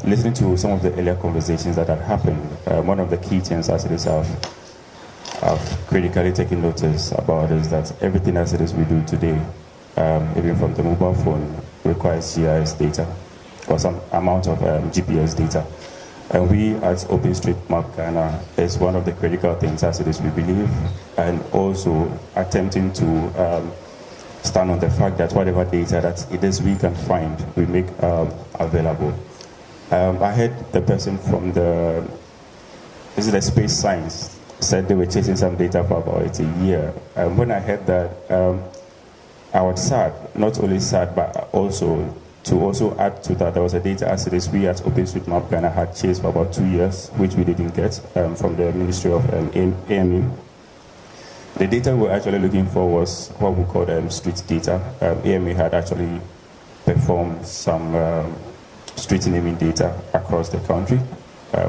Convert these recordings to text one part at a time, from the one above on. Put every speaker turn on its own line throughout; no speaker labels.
listening to some of the earlier conversations that had happened, one of the key things as it is I've critically taken notice about is that everything as it is we do today, even from the mobile phone, requires GIS data or some amount of GPS data. And we at OpenStreetMap Ghana is one of the critical things as it is we believe, and also attempting to stand on the fact that whatever data that it is we can find, we make available. I heard the person from the space science said they were chasing some data for about a year. And when I heard that, I was sad, not only sad, but also to add to that, there was a data asset we at OpenStreetMap Ghana had chased for about 2 years, which we didn't get from the Ministry of AME. The data we were actually looking for was what we called street data. AME had actually performed some street naming data across the country.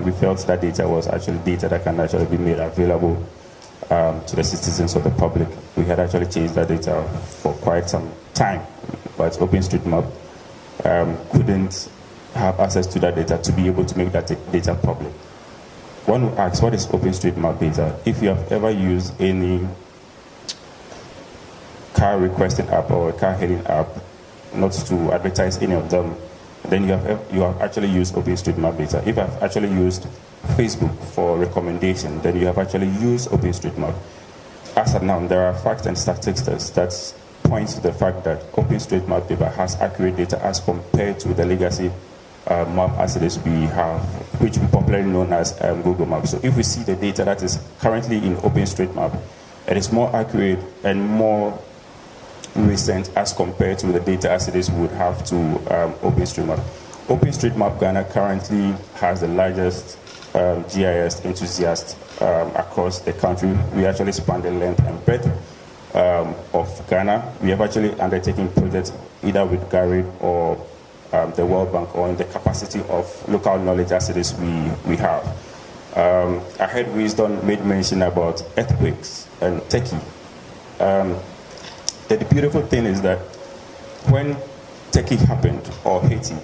We felt that data was actually data that can actually be made available to the citizens of the public. We had actually changed that data for quite some time, but OpenStreetMap couldn't have access to that data to be able to make that data public. One who asks, what is OpenStreetMap data? If you have ever used any car requesting app or car hailing app, not to advertise any of them, then you have actually used OpenStreetMap data. If I've actually used Facebook for recommendation, then you have actually used OpenStreetMap. As of now, there are facts and statistics that point to the fact that OpenStreetMap data has accurate data as compared to the legacy map as it is we have, which we popularly known as Google Maps. So if we see the data that is currently in OpenStreetMap, it is more accurate and more recent as compared to the data as it is would have to OpenStreetMap. OpenStreetMap Ghana currently has the largest GIS enthusiasts across the country. We actually span the length and breadth of Ghana. We have actually undertaken projects either with Gary or the World Bank, or in the capacity of local knowledge as it is we have. I heard Wisdom made mention about earthquakes and Turkey. The beautiful thing is that when Turkey happened, or Haiti,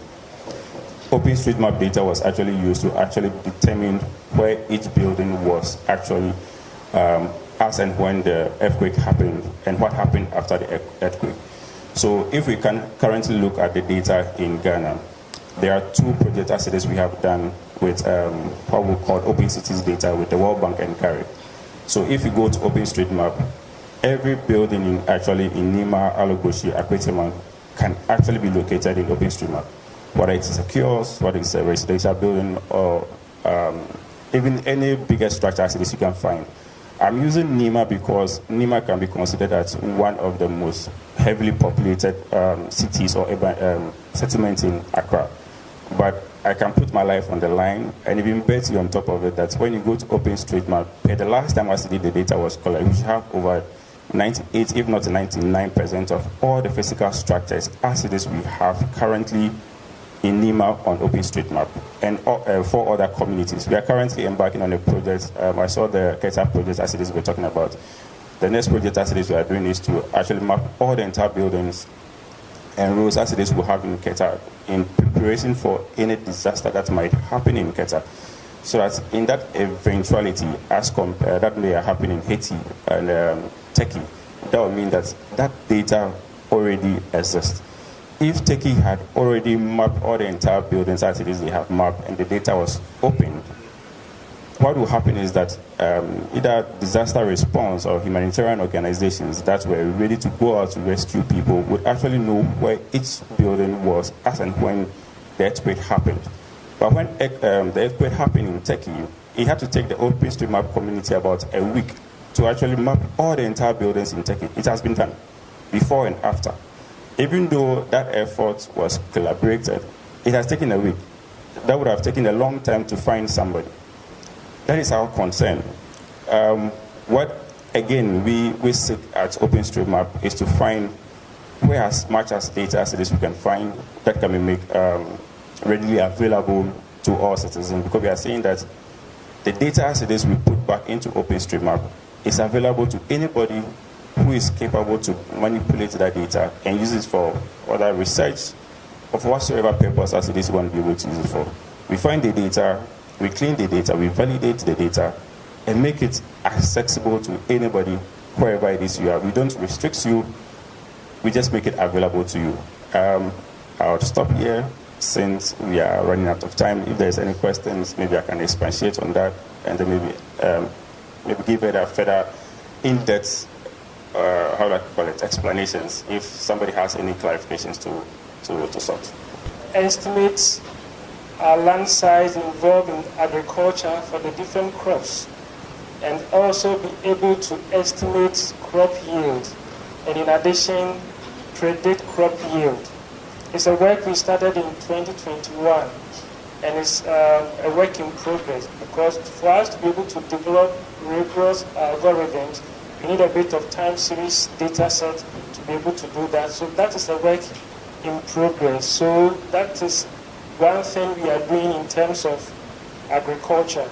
OpenStreetMap data was actually used to actually determine where each building was actually as and when the earthquake happened and what happened after the earthquake. So if we can currently look at the data in Ghana, there are two project assets we have done with what we call Open Cities data with the World Bank and CARI. So if you go to OpenStreetMap, every building in Nima, Alogoshi, Akweteman can actually be located in OpenStreetMap. Whether it is a kiosk, whether it's a residential building, or even any bigger structure as you can find. I'm using Nima because Nima can be considered as one of the most heavily populated cities or urban settlements in Accra. But I can put my life on the line and even bet you on top of it that when you go to OpenStreetMap, the last time I did the data was collected, we have over 98, if not 99% of all the physical structures as it is we have currently in Nima on OpenStreetMap and 4 other communities. We are currently embarking on a project. I saw the Keta project as it is we're talking about. The next project as it is we are doing is to actually map all the entire buildings and roads as it is we have in Keta in preparation for any disaster that might happen in Keta. So that in that eventuality, as compared that may happen in Haiti and Turkey, that would mean that that data already exists. If Turkey had already mapped all the entire buildings as it is they have mapped and the data was opened, what will happen is that either disaster response or humanitarian organizations that were ready to go out to rescue people would actually know where each building was as and when the earthquake happened. But when the earthquake happened in Turkey, it had to take the OpenStreetMap community about a week to actually map all the entire buildings in Turkey. It has been done before and after. Even though that effort was collaborated, it has taken a week. That would have taken a long time to find somebody. That is our concern. What, again, we seek at OpenStreetMap is to find where as much as data as it is we can find that can be made readily available to all citizens, because we are saying that the data as it is we put back into OpenStreetMap is available to anybody who is capable to manipulate that data and use it for other research of whatsoever purpose as it is we want to be able to use it for. We find the data, we clean the data, we validate the data, and make it accessible to anybody, wherever it is you are. We don't restrict you, we just make it available to you. I'll stop here since we are running out of time. If there's any questions, maybe I can expatiate on that, and then maybe give it a further in-depth, how do I call it, explanations, if somebody has any clarifications to sort.
Estimates land size involved in agriculture for the different crops, and also be able to estimate crop yield, and in addition, predict crop yield. It's a work we started in 2021, and it's a work in progress, because for us to be able to develop rigorous algorithms, we need a bit of time series data set to be able to do that. So that is a work in progress. So that is one thing we are doing in terms of agriculture.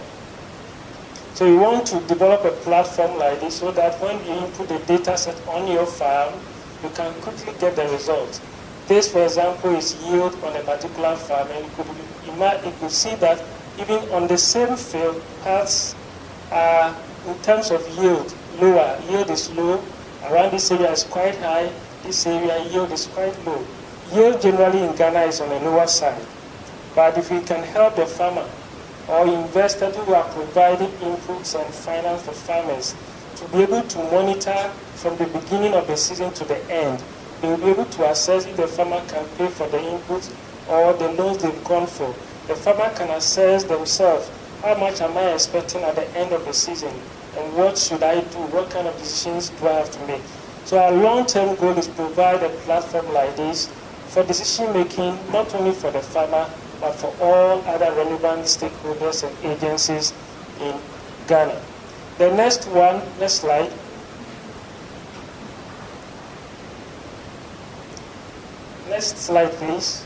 So you want to develop a platform like this so that when you input the data set on your farm, you can quickly get the results. This, for example, is yield on a particular farm, and you could see that even on the same field, parts are, in terms of yield, lower. Yield is low. Around this area is quite high. This area, yield is quite low. Yield generally in Ghana is on the lower side. But if we can help the farmer or investors who are providing inputs and finance for farmers to be able to monitor from the beginning of the season to the end, they will be able to assess if the farmer can pay for the inputs or the loans they've gone for. The farmer can assess themselves, how much am I expecting at the end of the season, and what should I do, what kind of decisions do I have to make. So our long-term goal is to provide a platform like this for decision making, not only for the farmer, but for all other relevant stakeholders and agencies in Ghana. The next slide. Next slide, please.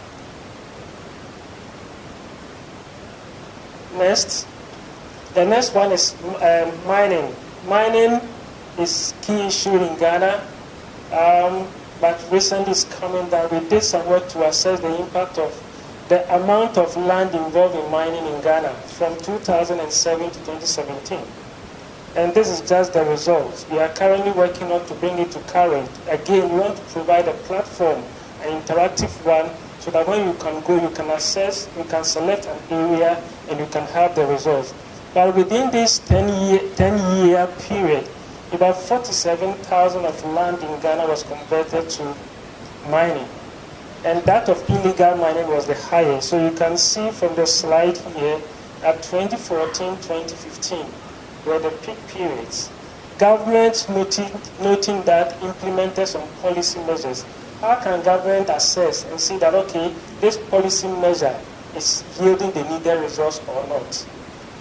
Next. The next one is mining. Mining is key issue in Ghana, but recently it's coming down. We did some work to assess the impact of the amount of land involved in mining in Ghana from 2007 to 2017. And this is just the results. We are currently working on to bring it to current. Again, we want to provide a platform, an interactive one, so that when you can go, you can assess, you can select an area, and you can have the results. But within this 10-year period, about 47,000 of land in Ghana was converted to mining. And that of illegal mining was the highest. So you can see from the slide here, at 2014, 2015, were the peak periods. Government noting that implemented some policy measures. How can government assess and see that, okay, this policy measure is yielding the needed results or not?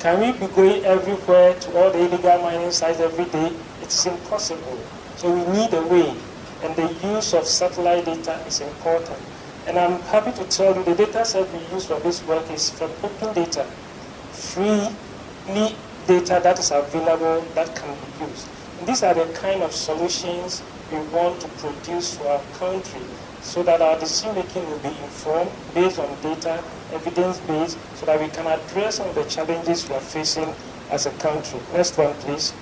Can we be going everywhere to all the illegal mining sites every day? It's impossible. So we need a way, and the use of satellite data is important. And I'm happy to tell you the data set we use for this work is from open data, free data that is available that can be used. And these are the kind of solutions we want to produce for our country so that our decision making will be informed based on data, evidence-based, so that we can address some of the challenges we are facing as a country. Next one, please.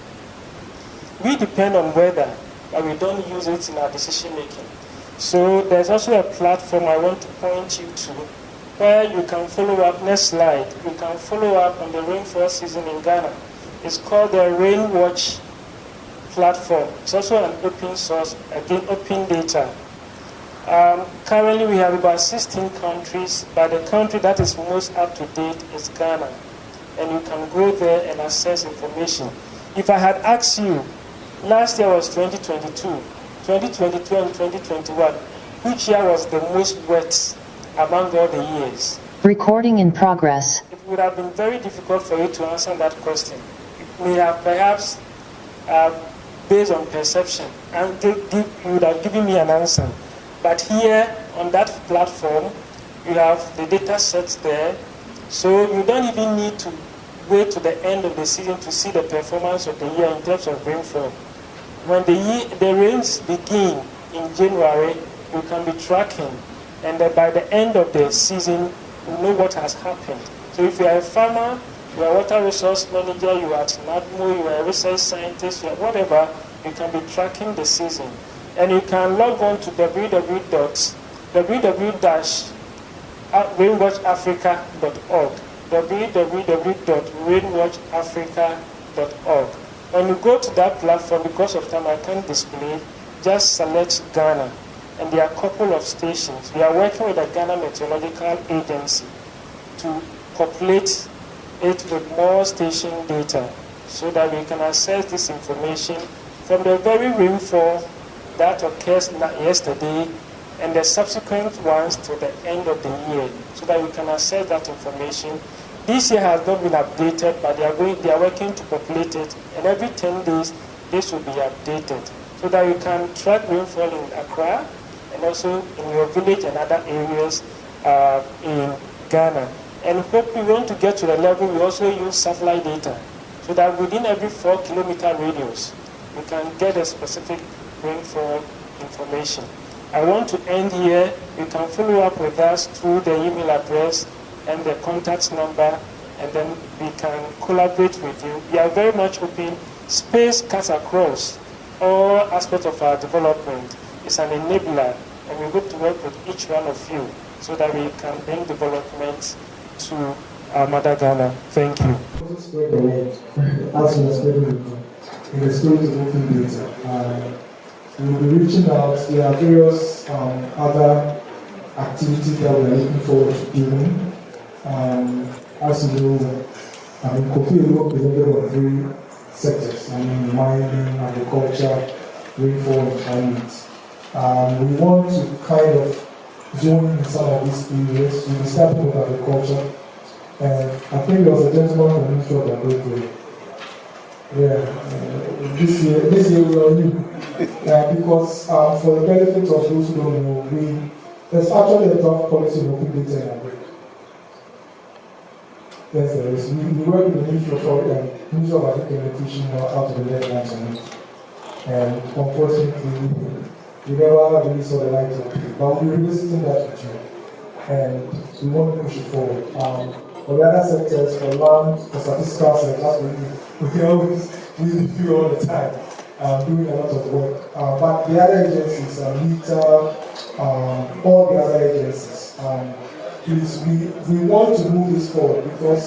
We depend on weather, but we don't use it in our decision making. So there's also a platform I want to point you to where you can follow up. Next slide. You can follow up on the rainfall season in Ghana. It's called the Rainwatch platform. It's also an open source, again, open data. Currently, we have about 16 countries, but the country that is most up to date is Ghana. And you can go there and access information. If I had asked you, last year was 2022, 2022 and 2021, which year was the most wet among all the years?
Recording in progress.
It would have been very difficult for you to answer that question. It may have perhaps based on perception, and you would have given me an answer. But here on that platform, you have the data sets there, so you don't even need to wait to the end of the season to see the performance of the year in terms of rainfall. When the rains begin in January, you can be tracking and then by the end of the season, you know what has happened. So if you are a farmer, you are a water resource manager, you are at NADMO, you are a research scientist, you are whatever, you can be tracking the season. And you can log on to www.rainwatchafrica.org, www.rainwatchafrica.org. When you go to that platform, because of time I can't display, just select Ghana. And there are a couple of stations. We are working with the Ghana Meteorological Agency to populate it with more station data so that we can access this information from the very rainfall that occurs yesterday and the subsequent ones to the end of the year so that we can access that information. This year has not been updated, but they are working to populate it, and every 10 days this will be updated so that you can track rainfall in Accra and also in your village and other areas in Ghana. And hope we want to get to the level we also use satellite data so that within every 4-kilometer radius we can get a specific rainfall information. I want to end here. You can follow up with us through the email address and the contact number, and then we can collaborate with you. We are very much open. Space cuts across all aspects of our development. It's an enabler, and we hope to work with each one of you so that we can bring development to our mother Ghana. Thank you.
Spread the word as we are spreading the word in the spirit of open data. We'll be reaching out. There are various other activities that we are looking forward to doing. As you know, Kofi will presented on 3 sectors. Mining, agriculture, rainfall, and climate. We want to kind of zone in some of these areas. We'll be starting with agriculture. And I think there was a gentleman from the Ministry of Agriculture. Yeah, this year we are new. Because for the benefit of those who don't know, there's actually a draft policy on open data in agriculture. Yes, there is. We work with the Ministry of Agriculture and Nutrition out of the deadlines on it. And unfortunately, we never really saw the light of it. But we're revisiting that with you. And we want to push it forward. For the other sectors, for land, for statistical sectors, we do all the time, doing a lot of work. But the other agencies, NITA, all the other agencies, please, we want to move this forward because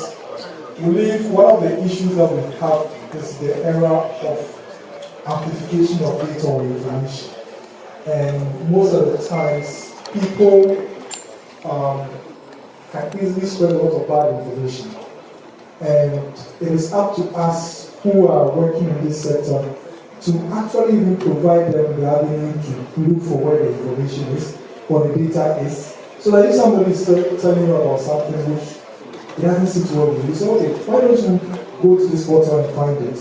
we believe one of the issues that we have is the era of amplification of data or information. And most of the times, people can easily spread a lot of bad information. And it is up to us who are working in this sector to actually even provide them the avenue to look for where the information is, what the data is. So that if somebody is telling you about something which it doesn't sit well with you, say, okay, why don't you go to this portal and find it?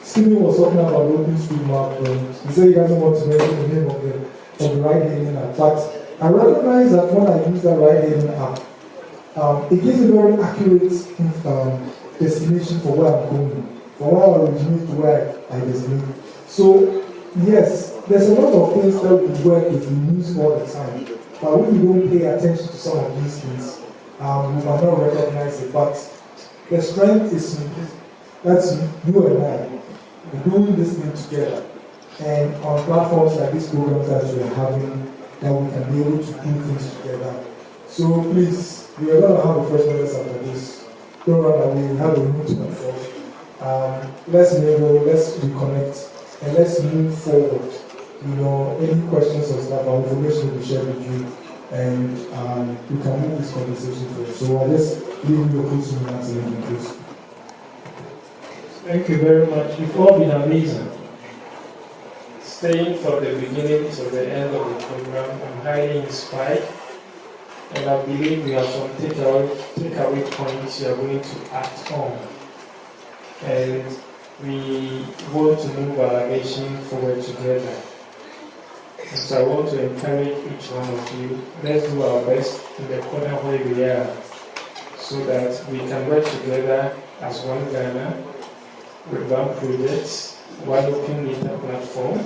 Stephen was talking about the OpenStreetMap. He said he doesn't want to mention the name of the ride-hailing app. But I recognize that when I use that ride-hailing app, it gives a very accurate destination for where I'm going, from where I originate to where I destinate. So, yes, there's a lot of things that we work with, we use all the time. But when we don't pay attention to some of these things, we might not recognize it. But the strength is that's you and I doing this thing together. And on platforms like these programs that we are having, that we can be able to do things together. So please, we are going to have a fresh notice after this. Don't run away, we have a room to ourselves. Let's enable, let's reconnect, and let's move forward. Any questions or stuff, our information will be shared with you, and we can move this conversation forward. So I'll just leave you a closing remarks and then close.
Thank you very much. You've all been amazing. Staying from the beginning to the end of the program, I'm highly inspired, and I believe we have some takeaway points you are going to act on. And we want to move our nation forward together. And so I want to encourage each one of you, let's do our best in the corner where we are, so that we can work together as one Ghana, with one project, one open data platform,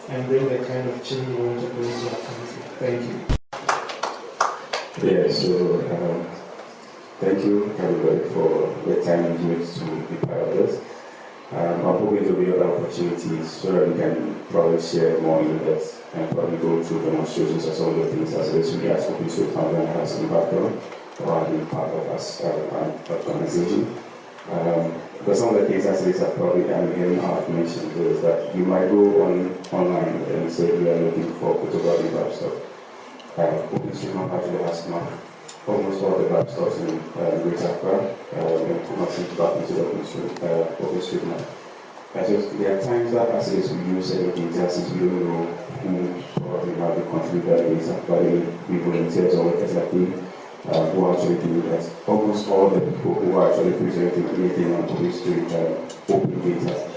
and bring the kind of change we want to bring to our country. Thank you.
Yeah, so thank you everybody for the time you used to be part of this. I'm hoping there will be other opportunities so that we can probably share more in depth and probably go through demonstrations of some of the things as this regards Open Street Map and has some background or being part of us an organization. Because some of the things as it is are probably I'm hearing out mentioned is that you might go online and say we are looking for photography lab stuff. Open Street Map actually has almost all the lab stores in Greater Accra and connecting back into the Open Street Map. There are times that as it is we use certain data since we don't know who probably might be contributing data, but we volunteers or exactly who are actually doing that. Almost all the people who are actually presenting anything on Open Street open data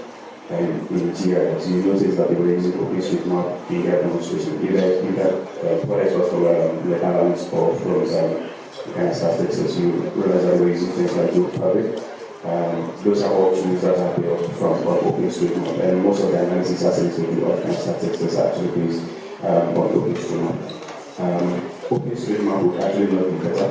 in GIS, you notice that they were using Open Street Map in their demonstration. Either whether it was from the Netherlands or from Kansas, Texas, you realize that we're using things like GeoFabric. Those are all tools that are built from Open Street Map, and most of the analysis assets will be of Kansas, Texas are actually based on Open Street Map. Open Street Map would actually not be better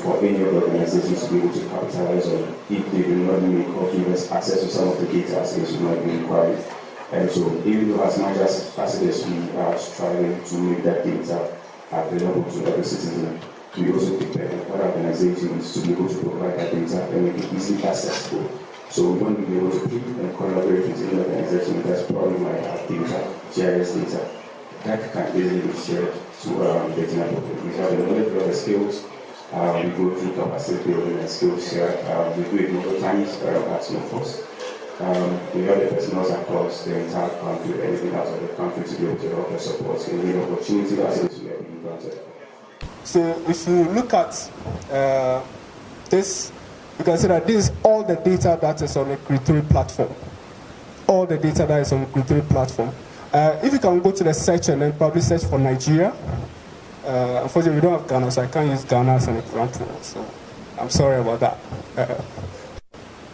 for any of the organizations to be able to capitalize on if they do not make or give us access to some of the data as you might be required. And so, even though as much as it is we are striving to make that data available to every citizen, we also depend on other organizations to be able to provide that data and make it easily accessible. So we want to be able to keep and collaborate with any organization that's probably might have data, GIS data, that can easily be shared to the general public. We have the knowledge, we have the skills, we go through capacity building and skills share. We do it multiple times at no cost. We have the personnel across the entire country, anything out of the country to be able to help and support any opportunity as it is we are being granted.
So if you look at this, you can see that this is all the data that is on the Criteri platform. All the data that is on the Criteri platform. If you can go to the search and then probably search for Nigeria. Unfortunately, we don't have Ghana, so I can't use Ghana as an example. So I'm sorry about that.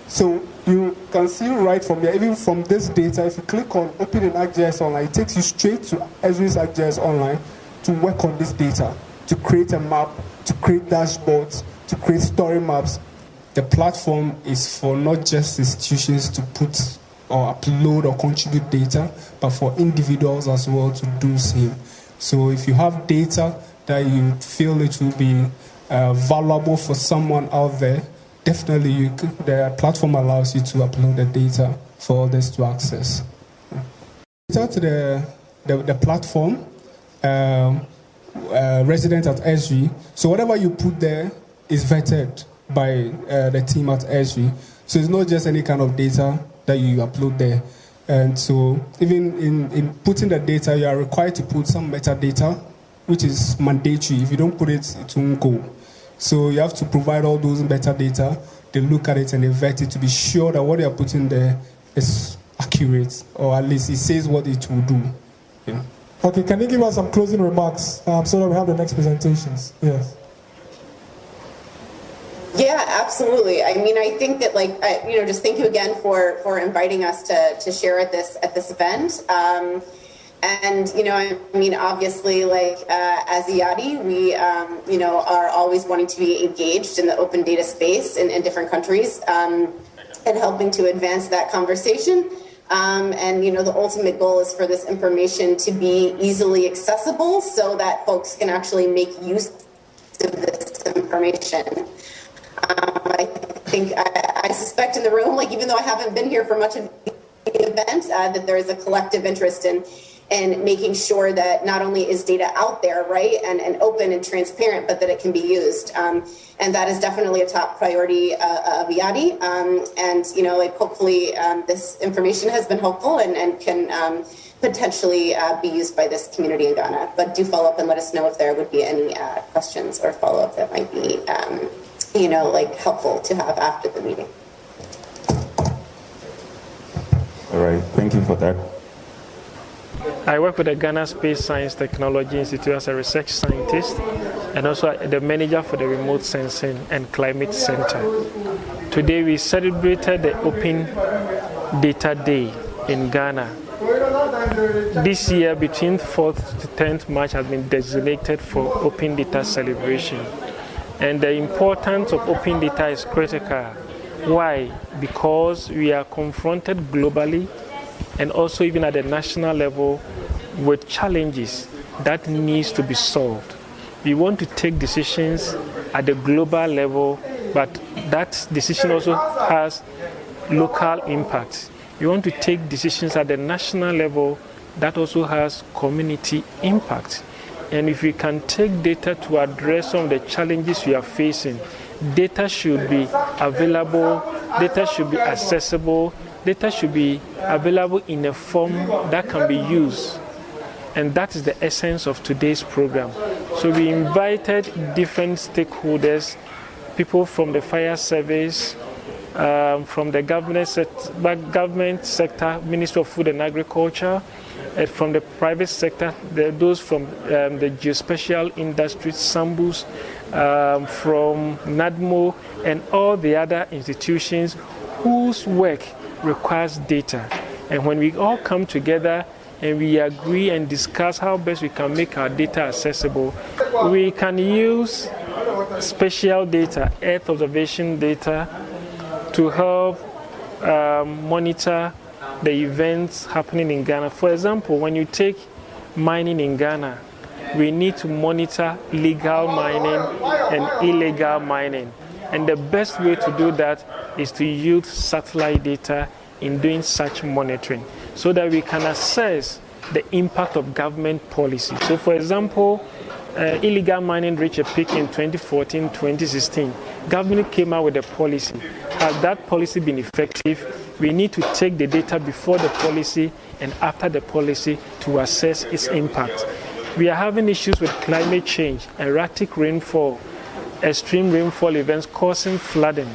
So you can see right from here, even from this data, if you click on Open in ArcGIS Online, it takes you straight to Esri's ArcGIS Online to work on this data, to create a map, to create dashboards, to create story maps. The platform is for not just institutions to put or upload or contribute data, but for individuals as well to do same. So if you have data that you feel it will be valuable for someone out there, definitely the platform allows you to upload the data for others to access. Data to the platform, resident at Esri. So whatever you put there is vetted by the team at Esri. So it's not just any kind of data that you upload there. And so even in putting the data, you are required to put some metadata, which is mandatory. If you don't put it, it won't go. So you have to provide all those metadata. They look at it and they vet it to be sure that what they are putting there is accurate, or at least it says what it will do. Yeah.
Okay, can you give us some closing remarks so that we have the next presentations? Yes.
Yeah, absolutely. I mean, I think that, just thank you again for inviting us to share at this event. And, I mean, obviously, as IADI, we, are always wanting to be engaged in the open data space in different countries and helping to advance that conversation. And, the ultimate goal is for this information to be easily accessible so that folks can actually make use of this information. I suspect in the room, even though I haven't been here for much of the event, that there is a collective interest in making sure that not only is data out there, right, and open and transparent, but that it can be used. And that is definitely a top priority of IADI. And, hopefully this information has been helpful and can potentially be used by this community in Ghana. But do follow up and let us know if there would be any questions or follow-up that might be helpful to have after the meeting.
All right, thank you for that.
I work with the Ghana Space Science Technology Institute as a research scientist and also the manager for the Remote Sensing and Climate Center. Today we celebrated the Open Data Day in Ghana This year, between 4th to 10th March, has been designated for Open Data Celebration. And the importance of open data is critical. Why? Because we are confronted globally and also even at the national level with challenges that needs to be solved. We want to take decisions at the global level, but that decision also has local impact. We want to take decisions at the national level that also has community impact. And if we can take data to address some of the challenges we are facing, data should be available, data should be accessible, data should be available in a form that can be used. And that is the essence of today's program. So we invited different stakeholders, people from the fire service, from the government sector, Ministry of Food and Agriculture, from the private sector, those from the geospatial industry, SAMBUS, from NADMO, and all the other institutions whose work requires data. And when we all come together and we agree and discuss how best we can make our data accessible, we can use spatial data, Earth observation data, to help monitor the events happening in Ghana. For example, when you take mining in Ghana, we need to monitor legal mining and illegal mining. And the best way to do that is to use satellite data in doing such monitoring so that we can assess the impact of government policy. So for example, illegal mining reached a peak in 2014, 2016. Government came out with a policy. Has that policy been effective? We need to take the data before the policy and after the policy to assess its impact. We are having issues with climate change, erratic rainfall, extreme rainfall events causing flooding.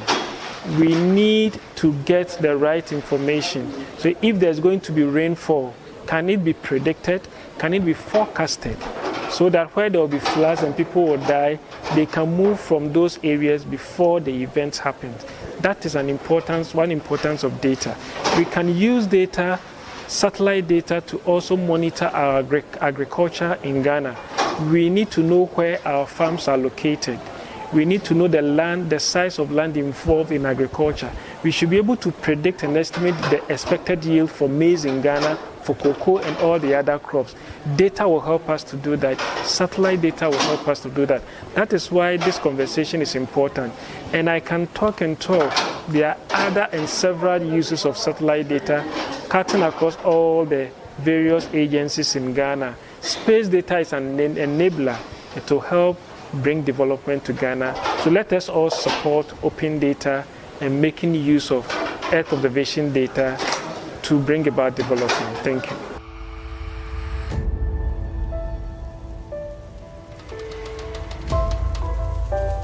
We need to get the right information. So if there's going to be rainfall, can it be predicted? Can it be forecasted? So that where there will be floods and people will die, they can move from those areas before the event happens. That is one importance of data. We can use data, satellite data, to also monitor our agriculture in Ghana. We need to know where our farms are located. We need to know the land, the size of land involved in agriculture. We should be able to predict and estimate the expected yield for maize in Ghana, for cocoa and all the other crops. Data will help us to do that. Satellite data will help us to do that. That is why this conversation is important. And I can talk and talk. There are other and several uses of satellite data cutting across all the various agencies in Ghana. Space data is an enabler to help bring development to Ghana. So let us all support open data and making use of Earth observation data to bring about development. Thank you.